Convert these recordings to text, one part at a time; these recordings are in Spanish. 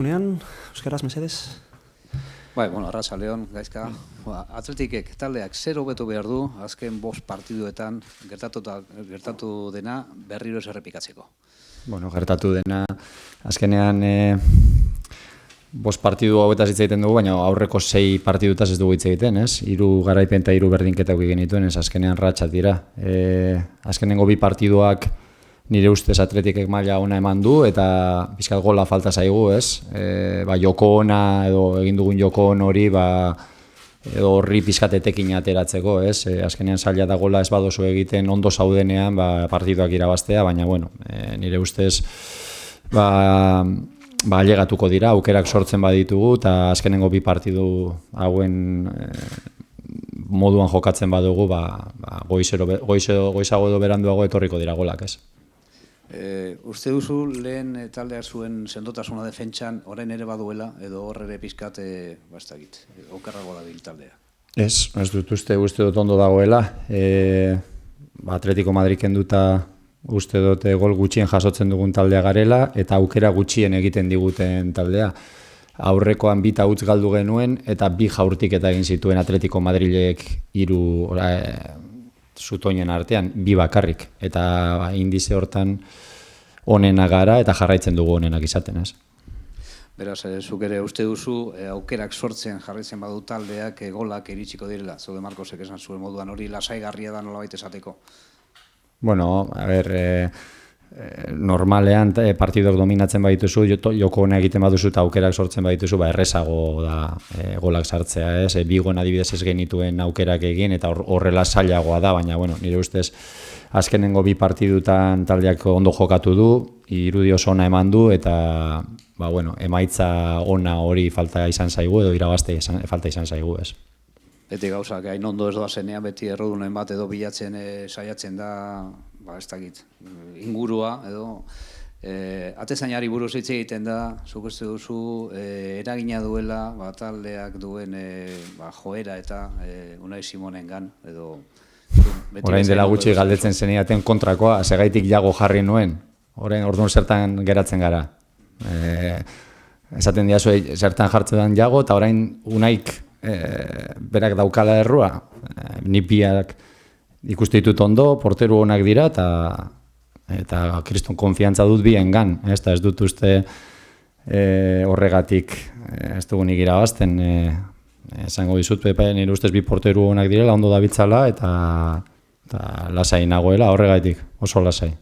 Euskaraz, mesedez? Arratsaldeon, gaizka. Atletikek taldeak zer hobetu behar du azken 5 partiduetan gertatu dena berriro ez errepikatzeko? Gertatu dena azkenean 5 partidu hauetaz hitz egiten dugu, baina aurreko 6 partidutaz ez dugu hitz egiten, ez? 3 garaipen eta 3 berdinketak genituen, ez azkenean ratxat dira. Azkenengo 2 partiduak nire ustez Atletikek maila ona eman du eta pixkat gola falta zaigu, ez? Joko ona edo egin dugun joko on hori edo horri pixkat etekin ateratzeko, ez? Azkenean zaila da gola ez badozu egiten ondo zaudenean partiduak irabaztea, baina nire ustez ailegatuko dira, aukerak sortzen baditugu eta azkenengo 2 partidu hauen moduan jokatzen badugu, goizago edo beranduago etorriko dira golak, ez? Uste duzu lehen taldeak zuen sendotasuna defentsan orain ere baduela edo hor ere pizkat okerrago dabil taldea? Ez dut uste dut ondo dagoela. Atletico Madrid kenduta uste dut gol gutxien jasotzen dugun taldea garela eta aukera gutxien egiten diguten taldea. Aurrekoan 2 huts galdu genuen eta 2 jaurtiketa egin zituen Atletico Madrilek 3 zutoinen artean, 2 bakarrik. Eta indize hortan onena gara eta jarraitzen dugu onenak izaten, ez? Beraz, zuk ere uste duzu aukerak sortzen jarraitzen badu taldeak golak iritsiko direla. Zode Markosek esan zuen moduan hori lasaigarria da nolabait esateko? Normalean partidok dominatzen badituzu, joko ona egiten baduzu eta aukerak sortzen badituzu, errezago da golak sartzea, ez? Bigon adibidez ez genituen aukerak egin eta horrela zailagoa da, baina nire ustez azkenengo 2 partidutan taldeak ondo jokatu du, irudi oso ona eman du eta emaitza ona hori falta izan zaigu edo irabazte falta izan zaigu, ez? Beti gauzak hain ondo ez doazenean, beti errodunen bat edo bilatzen saiatzen da, ez dakit, ingurua edo atezainari buruz hitz egiten da, zuk uste duzu eragina duela taldeak duen joera eta Unai Simonengan edo orain dela gutxi galdetzen zeniaten kontrakoa, segaitik jago jarri nuen, orain orduan zertan geratzen gara. Esaten diazu zertan jartzen jago eta orain Unaik berak daukala errua, nipiak ikuste ditut ondo, porteru onak dira eta kriston konfiantza dut biengan, ez dut uste horregatik ez dugunik irabazten, esango dizut, nire ustez 2 porteru onak direla, ondo dabitzala eta lasai nagoela horregatik, oso lasai.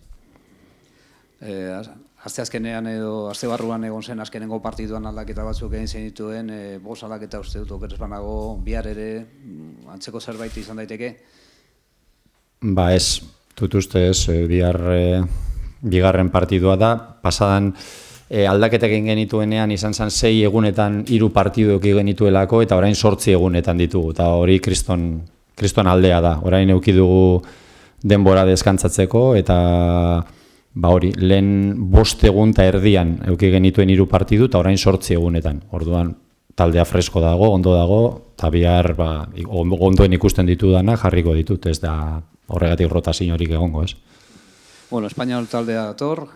Asteazkenean edo astebarruan egon zen azkenengo partiduan aldaketa batzuk egin zenituen, 5 aldaketa uste dut okeres banago, bihar ere antzeko zerbait izan daiteke? Ez, dut uste ez, bigarren partidua da, pasadan aldaketak egin genituenean izan zen 6 egunetan 3 partiduak egin genituelako eta orain 8 egunetan ditugu, eta hori kriston aldea da, orain eduki dugu denbora deskantzatzeko eta hori, lehen 5 egun eta erdian eduki genituen 3 partidu eta orain 8 egunetan, orduan taldea fresko dago, ondo dago, eta bihar ondoen ikusten ditudana jarriko ditut, ez da horregatik rotaziorik egongo, ez? Espainiol taldea dator,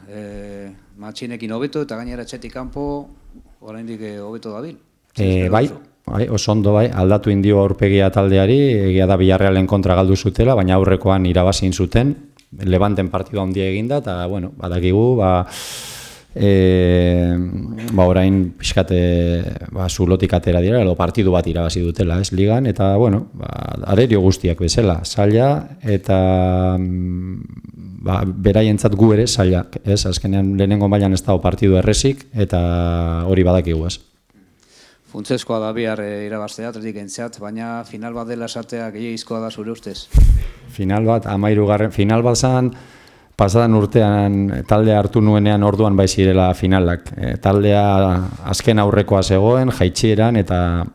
matxinekin hobeto eta gainera etxetik kanpo oraindik hobeto dabil. Oso ondo aldatu indio aurpegia taldeari, egia da Villarrealen kontra galdu zutela, baina aurrekoan irabazin zuten, Levanten partidua handia eginda, eta badakigu, orain pixkate zulotik atera dira, edo partidu bat irabazi dutela, ez, ligan, eta, arerio guztiak bezala, zaila, eta beraientzat gu ere zaila, ez, azkenean lehenengo mailan ez dago partidu errezik, eta hori badakigu, ez. Funtsezkoa da bihar irabaztea Atletik entzat, baina final bat dela esatea gehiagizkoa da zure ustez? Final bat zan, pasadan urtean taldea hartu nuenean orduan zirela finalak. Taldea azken aurrekoa zegoen, jaitsieran eta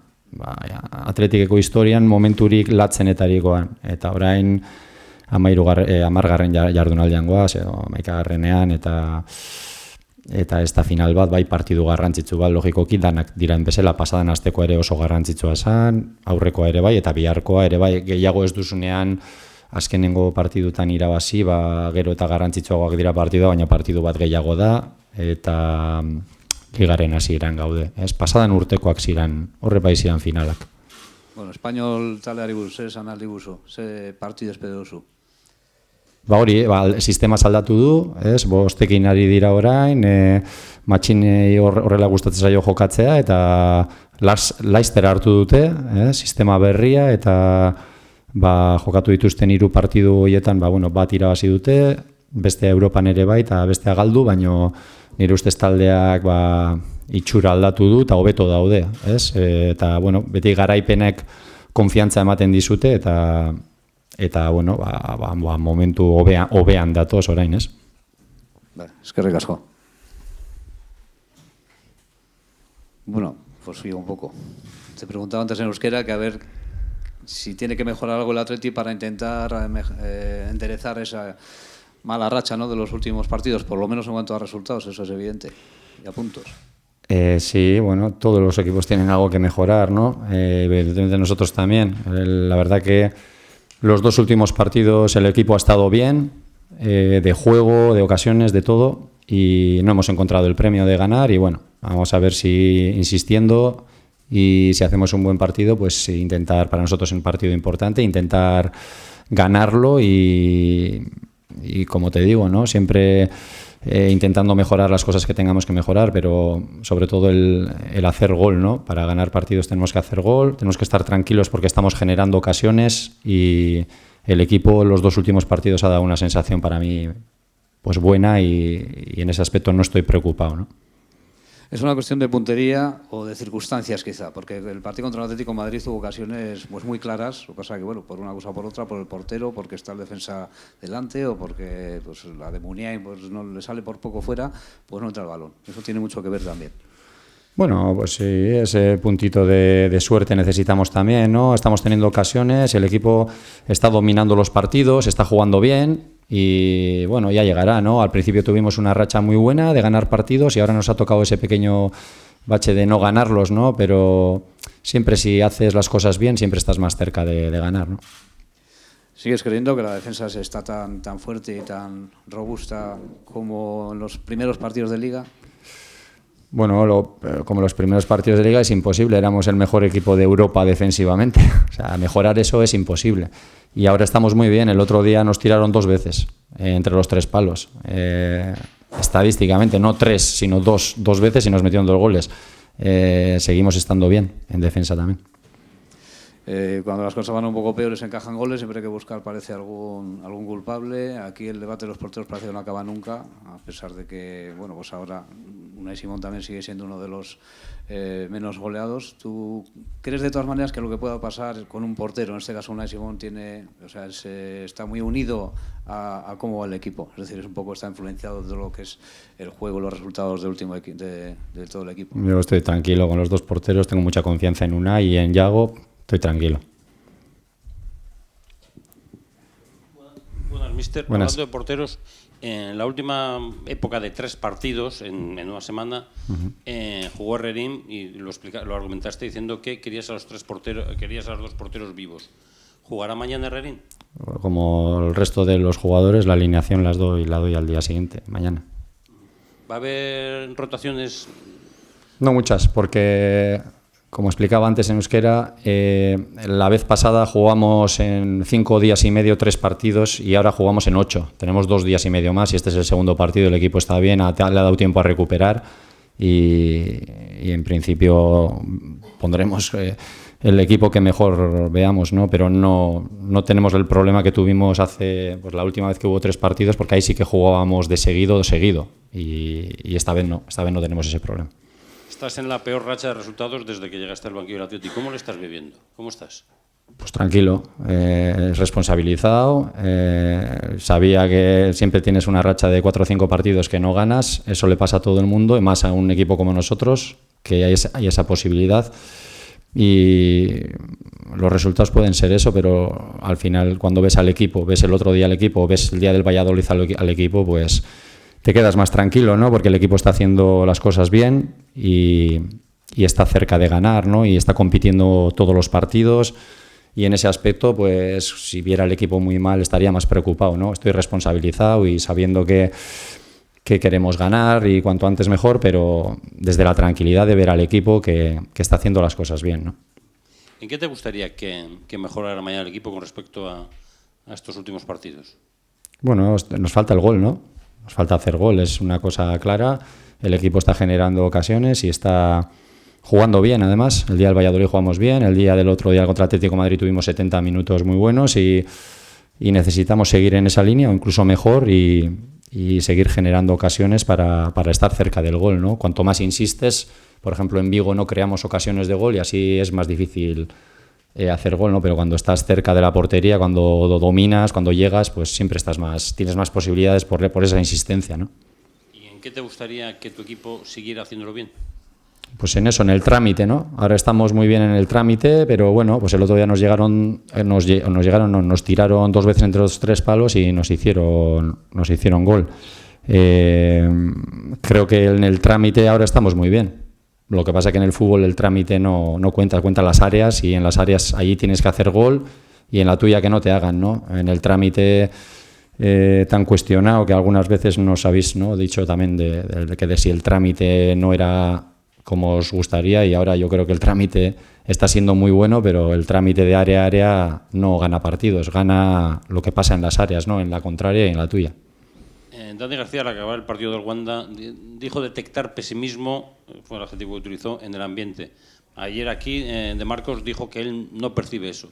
Atletikeko historian momenturik latzenetarikoan. Eta orain 10. jardunaldian goaz, 11. eta ez da final bat, partidu garrantzitsu bat, logikoki danak diran bezala, pasadan asteko ere oso garrantzitsua zen, aurrekoa ere bai, eta biharkoa ere bai, gehiago ez duzunean azkenengo partidutan irabazi, gero eta garrantzitsuagoak dira partidua, baina partidu bat gehiago da, eta ligaren hasieran gaude. Ez, pasadan urtekoak ziren, horre bai ziren finalak. Bueno, Espainol taldeari buruz, esan aldi guzu, ze partidu espero duzu? Ba hori, sistema aldatu du, ez, bostekin ari dira orain, matxinei horrela gustatzen zaio jokatzea, eta laizter hartu dute, sistema berria, eta jokatu dituzten 3 partidu horietan, bat irabazi dute, beste Europan ere bai, eta bestea galdu, baino nire ustez taldeak itxura aldatu du, eta hobeto daude, ez? Eta, beti garaipenek konfiantza ematen dizute, eta momentu hobean datoz orain, ez? Eskerrik asko. Bueno, pues sigo un poco. Te preguntaba antes en euskera que a ver si tiene que mejorar algo el Atleti para intentar enderezar esa mala racha, ¿no?, de los últimos partidos, por lo menos en cuanto a resultados, eso es evidente, y a puntos. Sí, todos los equipos tienen algo que mejorar, ¿no? Evidentemente nosotros también. La verdad que los 2 últimos partidos el equipo ha estado bien, de juego, de ocasiones, de todo, y no hemos encontrado el premio de ganar, y vamos a ver si insistiendo y si hacemos un buen partido, pues intentar, para nosotros es un partido importante, intentar ganarlo y como te digo, ¿no?, siempre intentando mejorar las cosas que tengamos que mejorar, pero sobre todo el hacer gol, ¿no? Para ganar partidos tenemos que hacer gol, tenemos que estar tranquilos porque estamos generando ocasiones, y el equipo en los 2 últimos partidos ha dado una sensación para mí pues buena, y en ese aspecto no estoy preocupado, ¿no? Es una cuestión de puntería o de circunstancias quizá, porque el partido contra el Atlético de Madrid tuvo ocasiones pues muy claras, lo que pasa que por una cosa o por otra, por el portero, porque está el defensa delante, o porque pues la de Muniain pues no le sale por poco fuera, pues no entra el balón. Eso tiene mucho que ver también. Bueno, pues sí, ese puntito de suerte necesitamos también, ¿no? Estamos teniendo ocasiones, el equipo está dominando los partidos, está jugando bien, y ya llegará, ¿no? Al principio tuvimos una racha muy buena de ganar partidos y ahora nos ha tocado ese pequeño bache de no ganarlos, ¿no? Pero siempre, si haces las cosas bien, siempre estás más cerca de ganar, ¿no? ¿Sigues creyendo que la defensa está tan fuerte y tan robusta como en los primeros partidos de Liga? Como los primeros partidos de Liga es imposible, éramos el mejor equipo de Europa defensivamente, o sea, mejorar eso es imposible. Y ahora estamos muy bien, el otro día nos tiraron 2 veces entre los 3 palos, estadísticamente, no 3, sino 2 veces, y nos metieron 2 goles. Seguimos estando bien en defensa también. Cuando las cosas van un poco peores encajan goles, siempre hay que buscar, parece, algún culpable. Aquí el debate de los porteros parece que no acaba nunca, a pesar de que, pues ahora Unai Simón también sigue siendo uno de los menos goleados. ¿Tú crees de todas maneras que lo que pueda pasar con un portero, en este caso Unai Simón, está muy unido a cómo va el equipo? Es decir, está influenciado de lo que es el juego, los resultados de todo el equipo. Yo estoy tranquilo con los 2 porteros, tengo mucha confianza en Unai y en Yago. Estoy tranquilo. Buenas, mister. Buenas. Hablando de porteros, en la última época de 3 partidos, en una semana, jugó Herrerín y lo argumentaste diciendo que querías a los 2 porteros vivos. ¿Jugará mañana Herrerín? Como el resto de los jugadores, la alineación la doy al día siguiente, mañana. ¿Va a haber rotaciones? No muchas, porque, como explicaba antes en euskera, la vez pasada jugamos en 5 días y medio 3 partidos y ahora jugamos en 8. Tenemos 2 días y medio más y este es el segundo partido, el equipo está bien, le ha dado tiempo a recuperar y en principio pondremos el equipo que mejor veamos, ¿no? Pero no tenemos el problema que tuvimos la última vez que hubo 3 partidos, porque ahí sí que jugábamos de seguido y esta vez no tenemos ese problema. Estás en la peor racha de resultados desde que llegaste al banquillo del Atleti. ¿Cómo lo estás viviendo? ¿Cómo estás? Pues tranquilo, responsabilizado. Sabía que siempre tienes una racha de 4 o 5 partidos que no ganas. Eso le pasa a todo el mundo, y más a un equipo como nosotros, que hay esa posibilidad. Y los resultados pueden ser eso, pero al final, cuando ves al equipo, ves el otro día al equipo, ves el día del Valladolid al equipo, pues te quedas más tranquilo, ¿no? Porque el equipo está haciendo las cosas bien y está cerca de ganar, ¿no? Y está compitiendo todos los partidos. Y en ese aspecto, pues si viera el equipo muy mal, estaría más preocupado, ¿no? Estoy responsabilizado y sabiendo que que queremos ganar y cuanto antes mejor, pero desde la tranquilidad de ver al equipo que está haciendo las cosas bien, ¿no? ¿En qué te gustaría que mejorara mañana el equipo con respecto a estos últimos partidos? Bueno, nos falta el gol, ¿no? Nos falta hacer gol, es una cosa clara. El equipo está generando ocasiones y está jugando bien, además. El día del Valladolid jugamos bien, el día del otro día contra Atlético de Madrid tuvimos 70 minutos muy buenos y necesitamos seguir en esa línea o incluso mejor y seguir generando ocasiones para estar cerca del gol, ¿no? Cuanto más insistes, por ejemplo, en Vigo no creamos ocasiones de gol y así es más difícil hacer gol, ¿no? Pero cuando estás cerca de la portería, cuando dominas, cuando llegas, pues siempre tienes más posibilidades por esa insistencia, ¿no? ¿Y en qué te gustaría que tu equipo siguiera haciéndolo bien? Pues en eso, en el trámite, ¿no? Ahora estamos muy bien en el trámite, pero bueno, pues el otro día nos tiraron 2 veces entre los 3 palos y nos hicieron gol. Creo que en el trámite ahora estamos muy bien. Lo que pasa es que en el fútbol el trámite no cuenta las áreas y en las áreas allí tienes que hacer gol y en la tuya que no te hagan, ¿no? En el trámite tan cuestionado que algunas veces nos habéis, ¿no?, dicho también de si el trámite no era como os gustaría y ahora yo creo que el trámite está siendo muy bueno, pero el trámite de área a área no gana partidos, gana lo que pasa en las áreas, ¿no?, en la contraria y en la tuya. Dani García, al acabar el partido del Wanda, dijo detectar pesimismo, fue el adjetivo que utilizó, en el ambiente. Ayer aquí, De Marcos dijo que él no percibe eso.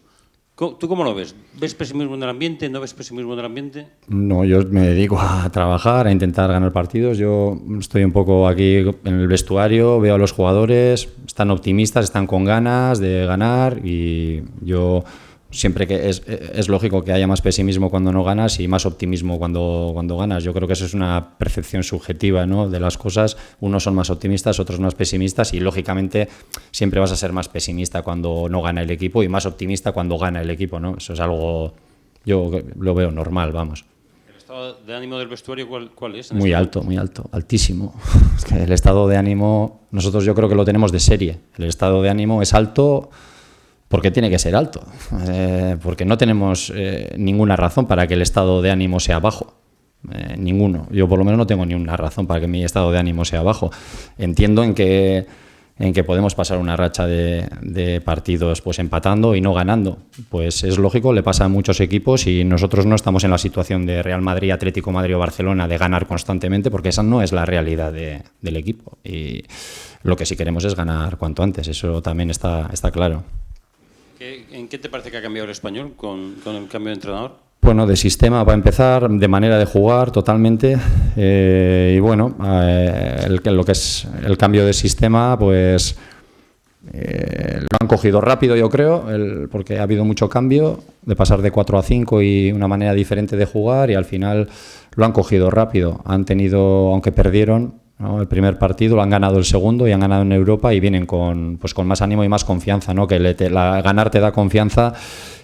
¿Tú cómo lo ves? ¿Ves pesimismo en el ambiente? ¿No ves pesimismo en el ambiente? No, yo me dedico a trabajar, a intentar ganar partidos. Yo estoy un poco aquí en el vestuario, veo a los jugadores, están optimistas, están con ganas de ganar y yo siempre que es lógico que haya más pesimismo cuando no ganas y más optimismo cuando ganas. Yo creo que eso es una percepción subjetiva, ¿no?, de las cosas. Unos son más optimistas, otros más pesimistas y lógicamente siempre vas a ser más pesimista cuando no gana el equipo y más optimista cuando gana el equipo, ¿no? Eso es algo, yo lo veo normal, vamos. ¿El estado de ánimo del vestuario cuál es? Muy alto, altísimo. Es que el estado de ánimo, nosotros yo creo que lo tenemos de serie. El estado de ánimo es alto porque tiene que ser alto, porque no tenemos ninguna razón para que el estado de ánimo sea bajo, ninguno. Yo por lo menos no tengo ninguna razón para que mi estado de ánimo sea bajo. Entiendo en que podemos pasar una racha de partidos pues empatando y no ganando. Pues es lógico, le pasa a muchos equipos y nosotros no estamos en la situación de Real Madrid, Atlético de Madrid o Barcelona de ganar constantemente porque esa no es la realidad del equipo. Y lo que sí queremos es ganar cuanto antes, eso también está claro. ¿En qué te parece que ha cambiado el Español con el cambio de entrenador? Bueno, de sistema va a empezar, de manera de jugar totalmente y bueno, lo que es el cambio de sistema pues lo han cogido rápido yo creo, porque ha habido mucho cambio de pasar de 4 a 5 y una manera diferente de jugar y al final lo han cogido rápido, han tenido, aunque perdieron, ¿no?, el primer partido, lo han ganado el segundo y han ganado en Europa y vienen con más ánimo y más confianza, ¿no?, que ganar te da confianza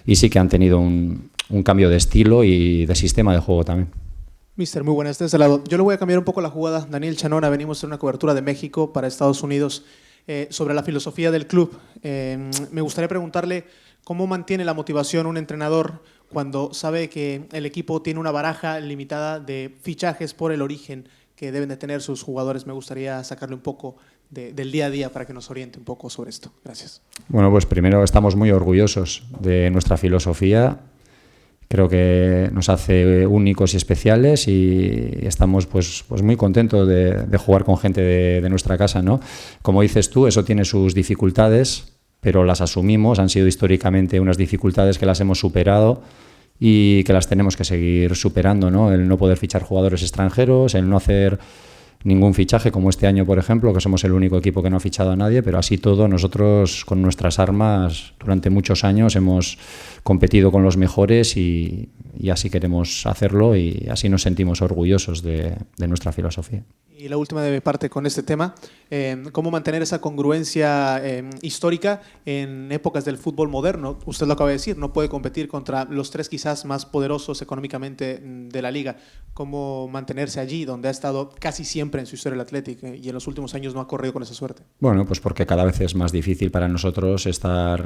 y sí que han tenido un cambio de estilo y de sistema de juego también. Mister, muy buenas, de este lado. Yo le voy a cambiar un poco la jugada. Daniel Chanona, venimos en una cobertura de México para Estados Unidos sobre la filosofía del club. Me gustaría preguntarle cómo mantiene la motivación un entrenador cuando sabe que el equipo tiene una baraja limitada de fichajes por el origen que deben de tener sus jugadores. Me gustaría sacarle un poco del día a día para que nos oriente un poco sobre esto. Gracias. Bueno, pues primero estamos muy orgullosos de nuestra filosofía. Creo que nos hace únicos y especiales y estamos pues muy contentos de jugar con gente de nuestra casa, ¿no? Como dices tú, eso tiene sus dificultades, pero las asumimos. Han sido históricamente unas dificultades que las hemos superado y que las tenemos que seguir superando, ¿no? El no poder fichar jugadores extranjeros, el no hacer ningún fichaje, como este año, por ejemplo, que somos el único equipo que no ha fichado a nadie, pero así todo, nosotros con nuestras armas durante muchos años hemos competido con los mejores y así queremos hacerlo y así nos sentimos orgullosos de nuestra filosofía. Y la última de mi parte con este tema, ¿cómo mantener esa congruencia histórica en épocas del fútbol moderno? Usted lo acaba de decir, no puede competir contra los 3 quizás más poderosos económicamente de la liga. ¿Cómo mantenerse allí, donde ha estado casi siempre en su historia el Athletic y en los últimos años no ha corrido con esa suerte? Bueno, pues porque cada vez es más difícil para nosotros estar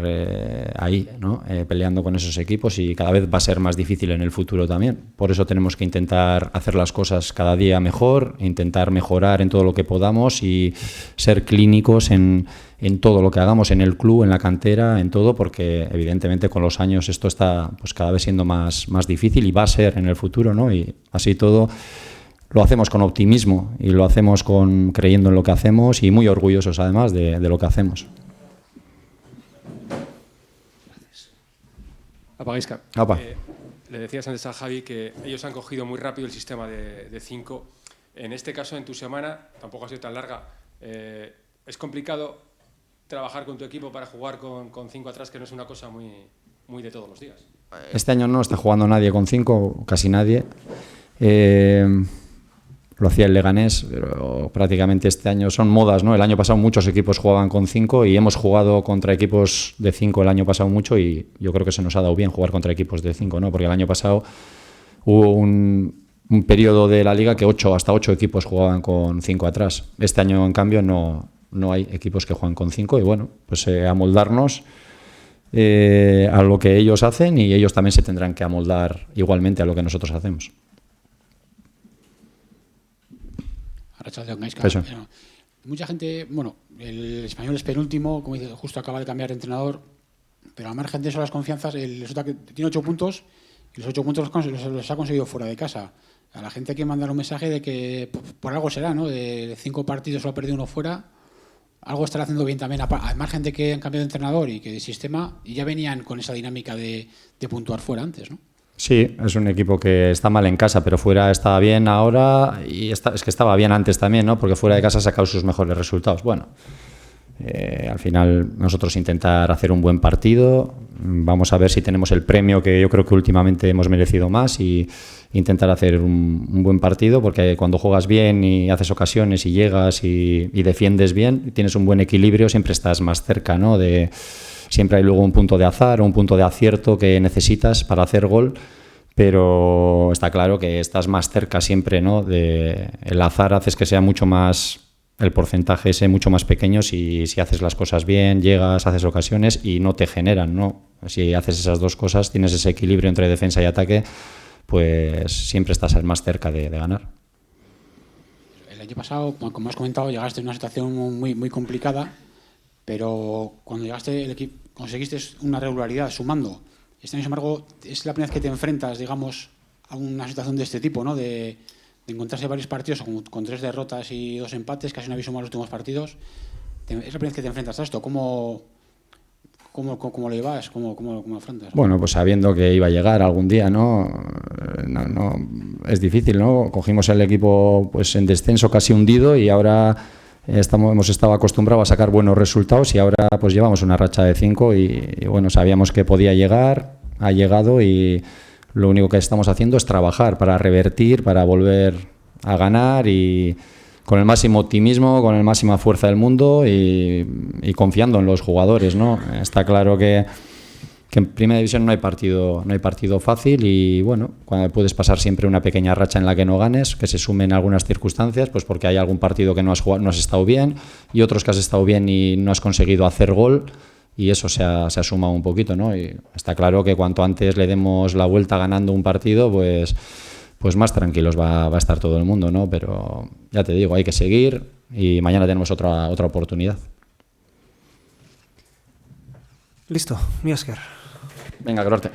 ahí, ¿no? Peleando con esos equipos y cada vez va a ser más difícil en el futuro también. Por eso tenemos que intentar hacer las cosas cada día mejor, intentar mejorar en todo lo que podamos y ser clínicos en todo lo que hagamos en el club, en la cantera, en todo, porque evidentemente con los años esto está pues cada vez siendo más difícil y va a ser en el futuro, ¿no? Y así todo lo hacemos con optimismo y lo hacemos creyendo en lo que hacemos y muy orgullosos además de lo que hacemos. Apaguisca. Le decías antes a Javi que ellos han cogido muy rápido el sistema de 5. En este caso, en tu semana, tampoco ha sido tan larga, es complicado trabajar con tu equipo para jugar con 5 atrás, que no es una cosa muy de todos los días. Este año no está jugando nadie con 5, casi nadie. Lo hacía el Leganés, pero prácticamente este año son modas, ¿no? El año pasado muchos equipos jugaban con 5 y hemos jugado contra equipos de 5 el año pasado mucho y yo creo que se nos ha dado bien jugar contra equipos de 5, ¿no? Porque el año pasado hubo un periodo de la liga que hasta 8 equipos jugaban con 5 atrás. Este año, en cambio, no hay equipos que juegan con 5 y bueno, pues amoldarnos a lo que ellos hacen y ellos también se tendrán que amoldar igualmente a lo que nosotros hacemos. Mucha gente, bueno, el Español es penúltimo, como dice, justo acaba de cambiar de entrenador, pero al margen de eso las confianzas, resulta que tiene 8 puntos y los 8 puntos los ha conseguido fuera de casa. A la gente hay que mandar un mensaje de que por algo será, ¿no? De 5 partidos solo ha perdido uno fuera, algo estará haciendo bien también, al margen de que han cambiado de entrenador y que de sistema, y ya venían con esa dinámica de puntuar fuera antes, ¿no? Sí, es un equipo que está mal en casa, pero fuera está bien ahora y es que estaba bien antes también, ¿no? Porque fuera de casa ha sacado sus mejores resultados. Bueno, al final nosotros intentar hacer un buen partido, vamos a ver si tenemos el premio que yo creo que últimamente hemos merecido más y intentar hacer un buen partido, porque cuando juegas bien y haces ocasiones y llegas y defiendes bien, y tienes un buen equilibrio, siempre estás más cerca, ¿no? Siempre hay luego un punto de azar o un punto de acierto que necesitas para hacer gol, pero está claro que estás más cerca siempre, ¿no? El azar haces que sea mucho más, el porcentaje ese mucho más pequeño si haces las cosas bien, llegas, haces ocasiones y no te generan, ¿no? Si haces esas dos cosas, tienes ese equilibrio entre defensa y ataque, pues siempre estás más cerca de ganar. El año pasado, como has comentado, llegaste en una situación muy, muy complicada. Pero cuando llegaste el equipo, conseguiste una regularidad sumando. Este año, sin embargo, es la primera vez que te enfrentas, digamos, a una situación de este tipo, ¿no? De encontrarse varios partidos con 3 derrotas y 2 empates, casi no habéis sumado los últimos partidos. Es la primera vez que te enfrentas a esto. ¿Cómo lo llevas? ¿Cómo lo afrontas? Bueno, pues sabiendo que iba a llegar algún día, ¿no? No es difícil, ¿no? Cogimos el equipo pues en descenso casi hundido y ahora hemos estado acostumbrados a sacar buenos resultados y ahora pues llevamos una racha de 5 y bueno, sabíamos que podía llegar, ha llegado y lo único que estamos haciendo es trabajar para revertir, para volver a ganar y con el máximo optimismo, con la máxima fuerza del mundo y confiando en los jugadores, ¿no? Está claro que en Primera División no hay partido fácil y bueno, cuando puedes pasar siempre una pequeña racha en la que no ganes, que se sumen algunas circunstancias, pues porque hay algún partido que no has jugado, no has estado bien y otros que has estado bien y no has conseguido hacer gol y eso se ha sumado un poquito, ¿no? Y está claro que cuanto antes le demos la vuelta ganando un partido, pues más tranquilos va a estar todo el mundo, ¿no? Pero ya te digo, hay que seguir y mañana tenemos otra oportunidad. Listo, mi Óscar. Venga, Grorte.